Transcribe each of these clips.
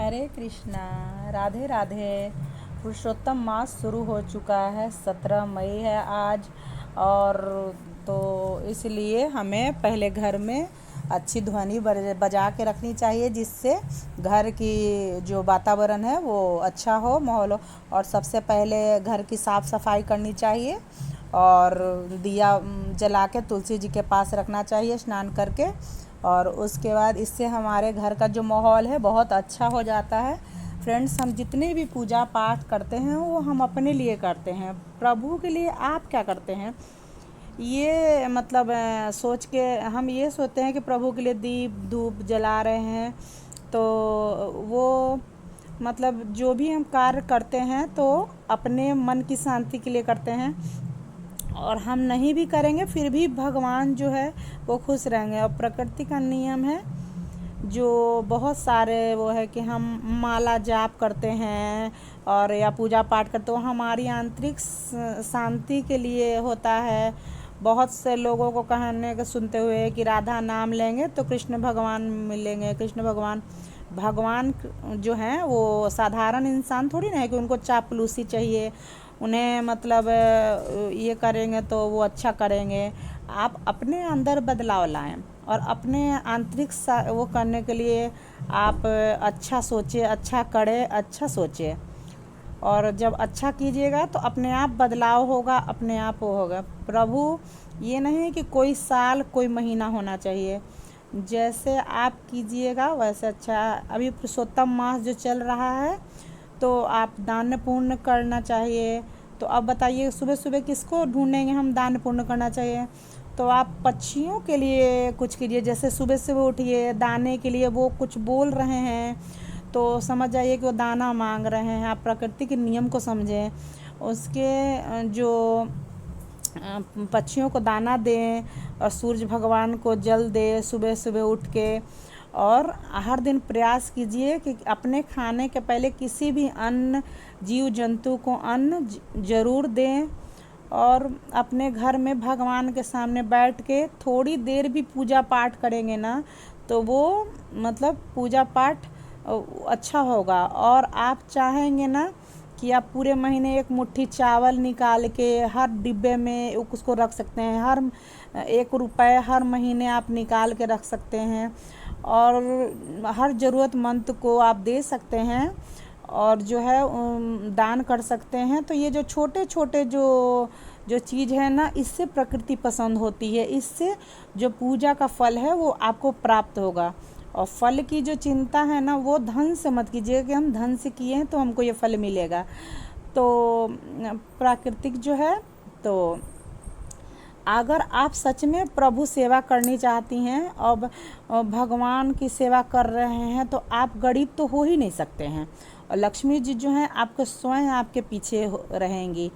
हरे कृष्णा। राधे राधे। पुरुषोत्तम मास शुरू हो चुका है, 17 मई है आज। और तो इसलिए हमें पहले घर में अच्छी ध्वनि बजा के रखनी चाहिए, जिससे घर की जो वातावरण है वो अच्छा हो, माहौल हो। और सबसे पहले घर की साफ़ सफाई करनी चाहिए और दिया जला के तुलसी जी के पास रखना चाहिए स्नान करके। और उसके बाद इससे हमारे घर का जो माहौल है बहुत अच्छा हो जाता है। फ्रेंड्स, हम जितने भी पूजा पाठ करते हैं वो हम अपने लिए करते हैं, प्रभु के लिए आप क्या करते हैं? ये मतलब सोच के हम ये सोचते हैं कि प्रभु के लिए दीप धूप जला रहे हैं, तो वो मतलब जो भी हम कार्य करते हैं तो अपने मन की शांति के लिए करते हैं। और हम नहीं भी करेंगे फिर भी भगवान जो है वो खुश रहेंगे। और प्रकृति का नियम है जो बहुत सारे वो है कि हम माला जाप करते हैं और या पूजा पाठ करते हो, हमारी आंतरिक शांति के लिए होता है। बहुत से लोगों को कहने के सुनते हुए कि राधा नाम लेंगे तो कृष्ण भगवान मिलेंगे। कृष्ण भगवान जो हैं वो साधारण इंसान थोड़ी ना है कि उनको चापलूसी चाहिए, उन्हें मतलब ये करेंगे तो वो अच्छा करेंगे। आप अपने अंदर बदलाव लाएं और अपने आंतरिक वो करने के लिए आप अच्छा सोचिए, अच्छा करें, अच्छा सोचिए। और जब अच्छा कीजिएगा तो अपने आप बदलाव होगा, अपने आप वो होगा। प्रभु ये नहीं है कि कोई साल कोई महीना होना चाहिए, जैसे आप कीजिएगा वैसे अच्छा। अभी पुरुषोत्तम मास जो चल रहा है तो आप दान पुण्य करना चाहिए। तो अब बताइए सुबह सुबह किसको ढूंढेंगे हम दान पुण्य करना चाहिए? तो आप पक्षियों के लिए कुछ कीजिए। जैसे सुबह सुबह उठिए, दाने के लिए वो कुछ बोल रहे हैं तो समझ जाइए कि वो दाना मांग रहे हैं। आप प्रकृति के नियम को समझें, उसके जो पक्षियों को दाना दें और सूरज भगवान को जल दें सुबह सुबह उठ के। और हर दिन प्रयास कीजिए कि अपने खाने के पहले किसी भी अन्न जीव जंतु को अन्न ज़रूर दें। और अपने घर में भगवान के सामने बैठ के थोड़ी देर भी पूजा पाठ करेंगे ना तो वो मतलब पूजा पाठ अच्छा होगा। और आप चाहेंगे ना कि आप पूरे महीने एक मुट्ठी चावल निकाल के हर डिब्बे में उसको रख सकते हैं। हर 1 रुपये हर महीने आप निकाल के रख सकते हैं और हर ज़रूरतमंद को आप दे सकते हैं और जो है दान कर सकते हैं। तो ये जो छोटे छोटे जो चीज़ है ना, इससे प्रकृति पसंद होती है, इससे जो पूजा का फल है वो आपको प्राप्त होगा। और फल की जो चिंता है ना वो धन से मत कीजिए कि हम धन से किए हैं तो हमको ये फल मिलेगा। तो प्राकृतिक जो है, तो अगर आप सच में प्रभु सेवा करनी चाहती हैं और भगवान की सेवा कर रहे हैं तो आप गरीब तो हो ही नहीं सकते हैं। और लक्ष्मी जी जो हैं आपको स्वयं आपके पीछे रहेंगी।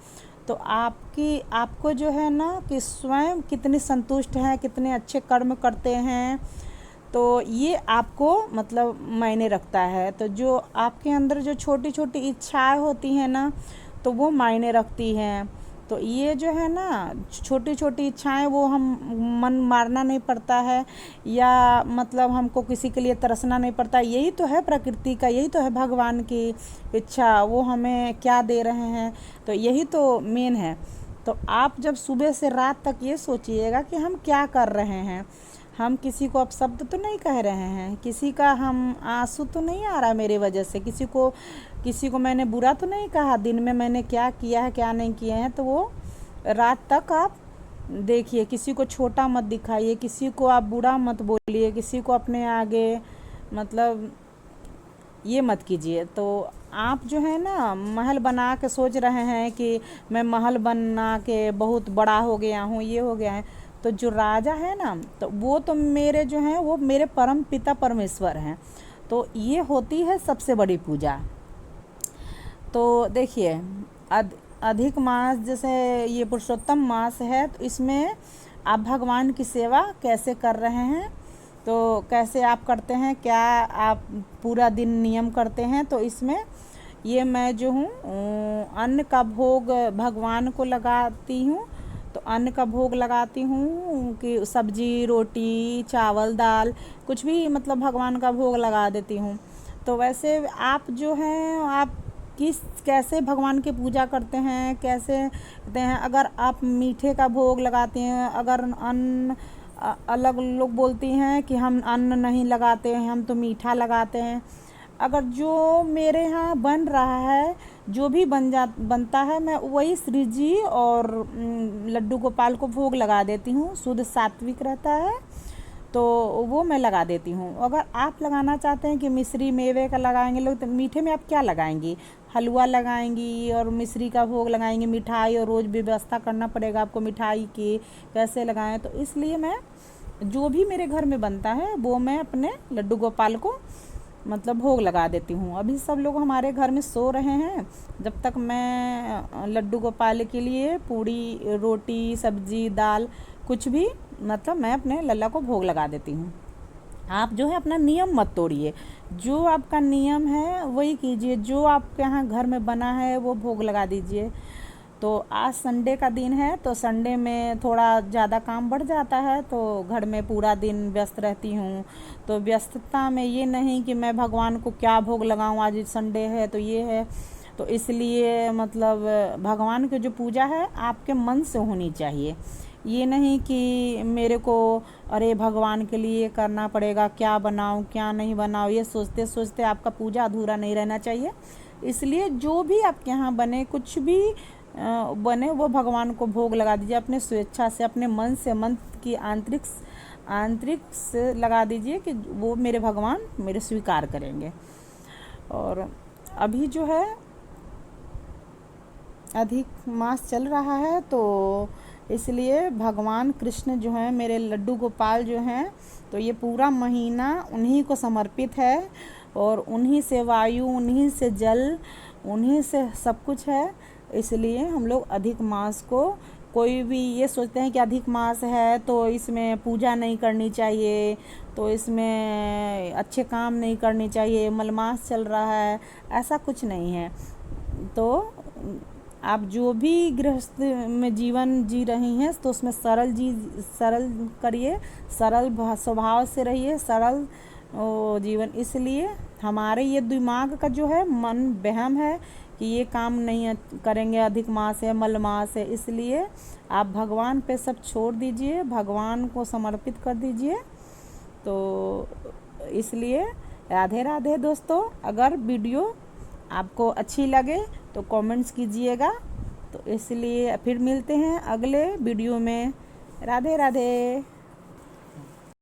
तो आपको जो है ना कि स्वयं कितने संतुष्ट हैं, कितने अच्छे कर्म करते हैं, तो ये आपको मतलब मायने रखता है। तो जो आपके अंदर जो छोटी छोटी इच्छाएं होती हैं ना तो वो मायने रखती हैं। तो ये जो है ना छोटी छोटी इच्छाएं वो हम मन मारना नहीं पड़ता है, या मतलब हमको किसी के लिए तरसना नहीं पड़ता। यही तो है प्रकृति का, यही तो है भगवान की इच्छा, वो हमें क्या दे रहे हैं, तो यही तो मेन है। तो आप जब सुबह से रात तक ये सोचिएगा कि हम क्या कर रहे हैं। हम किसी को अपशब्द तो नहीं कह रहे हैं, किसी का हम आंसू तो नहीं आ रहा मेरी वजह से, किसी को मैंने बुरा तो नहीं कहा, दिन में मैंने क्या किया है क्या नहीं किया है। तो वो रात तक आप देखिए, किसी को छोटा मत दिखाइए, किसी को आप बुरा मत बोलिए, किसी को अपने आगे मतलब ये मत कीजिए। तो आप जो है ना महल बना के सोच रहे हैं कि मैं महल बना के बहुत बड़ा हो गया हूँ, ये हो गया है। तो जो राजा है ना तो वो तो मेरे जो हैं वो मेरे परम पिता परमेश्वर हैं। तो ये होती है सबसे बड़ी पूजा। तो देखिए अधिक मास जैसे ये पुरुषोत्तम मास है तो इसमें आप भगवान की सेवा कैसे कर रहे हैं, तो कैसे आप करते हैं, क्या आप पूरा दिन नियम करते हैं। तो इसमें ये मैं जो हूँ अन्न का भोग भगवान को लगाती हूँ। तो अन्न का भोग लगाती हूँ कि सब्जी रोटी चावल दाल कुछ भी मतलब भगवान का भोग लगा देती हूँ। तो वैसे आप जो हैं आप कैसे भगवान की पूजा करते हैं, कैसे करते हैं? अगर आप मीठे का भोग लगाते हैं, अगर अन्न अलग लोग बोलती हैं कि हम अन्न नहीं लगाते हैं, हम तो मीठा लगाते हैं। अगर जो मेरे यहाँ बन रहा है, जो भी बनता है, मैं वही श्री जी और लड्डू गोपाल को भोग लगा देती हूँ। शुद्ध सात्विक रहता है तो वो मैं लगा देती हूँ। अगर आप लगाना चाहते हैं कि मिश्री मेवे का लगाएंगे लोग, तो मीठे में आप क्या लगाएंगी? हलवा लगाएंगी और मिश्री का भोग लगाएंगी, मिठाई, और रोज़ व्यवस्था करना पड़ेगा आपको मिठाई की, कैसे लगाएं? तो इसलिए मैं जो भी मेरे घर में बनता है वो मैं अपने लड्डू गोपाल को मतलब भोग लगा देती हूँ। अभी सब लोग हमारे घर में सो रहे हैं, जब तक मैं लड्डू गोपाल के लिए पूड़ी, रोटी, सब्जी, दाल कुछ भी मतलब मैं अपने लल्ला को भोग लगा देती हूँ। आप जो है अपना नियम मत तोड़िए, जो आपका नियम है वही कीजिए, जो आपके यहाँ घर में बना है वो भोग लगा दीजिए। तो आज संडे का दिन है, तो संडे में थोड़ा ज़्यादा काम बढ़ जाता है, तो घर में पूरा दिन व्यस्त रहती हूँ। तो व्यस्तता में ये नहीं कि मैं भगवान को क्या भोग लगाऊँ, आज संडे है तो ये है। तो इसलिए मतलब भगवान की जो पूजा है आपके मन से होनी चाहिए। ये नहीं कि मेरे को अरे भगवान के लिए करना पड़ेगा, क्या बनाऊँ क्या नहीं बनाऊँ, ये सोचते सोचते आपका पूजा अधूरा नहीं रहना चाहिए। इसलिए जो भी आपके यहाँ बने, कुछ भी बने, वो भगवान को भोग लगा दीजिए अपने स्वेच्छा से, अपने मन से, मन की आंतरिक से लगा दीजिए कि वो मेरे भगवान मेरे स्वीकार करेंगे। और अभी जो है अधिक मास चल रहा है, तो इसलिए भगवान कृष्ण जो हैं, मेरे लड्डू गोपाल जो हैं, तो ये पूरा महीना उन्हीं को समर्पित है, और उन्हीं से वायु, उन्हीं से जल, उन्हीं से सब कुछ है। इसलिए हम लोग अधिक मास को, कोई भी ये सोचते हैं कि अधिक मास है तो इसमें पूजा नहीं करनी चाहिए, तो इसमें अच्छे काम नहीं करनी चाहिए, मलमास चल रहा है, ऐसा कुछ नहीं है। तो आप जो भी गृहस्थ में जीवन जी रही हैं तो उसमें सरल करिए, सरल स्वभाव से रहिए, सरल जीवन। इसलिए हमारे ये दिमाग का जो है मन वहम है कि ये काम नहीं करेंगे, अधिक मास है, मलमास है, इसलिए आप भगवान पे सब छोड़ दीजिए, भगवान को समर्पित कर दीजिए। तो इसलिए राधे राधे दोस्तों। अगर वीडियो आपको अच्छी लगे तो कमेंट्स कीजिएगा। तो इसलिए फिर मिलते हैं अगले वीडियो में। राधे राधे।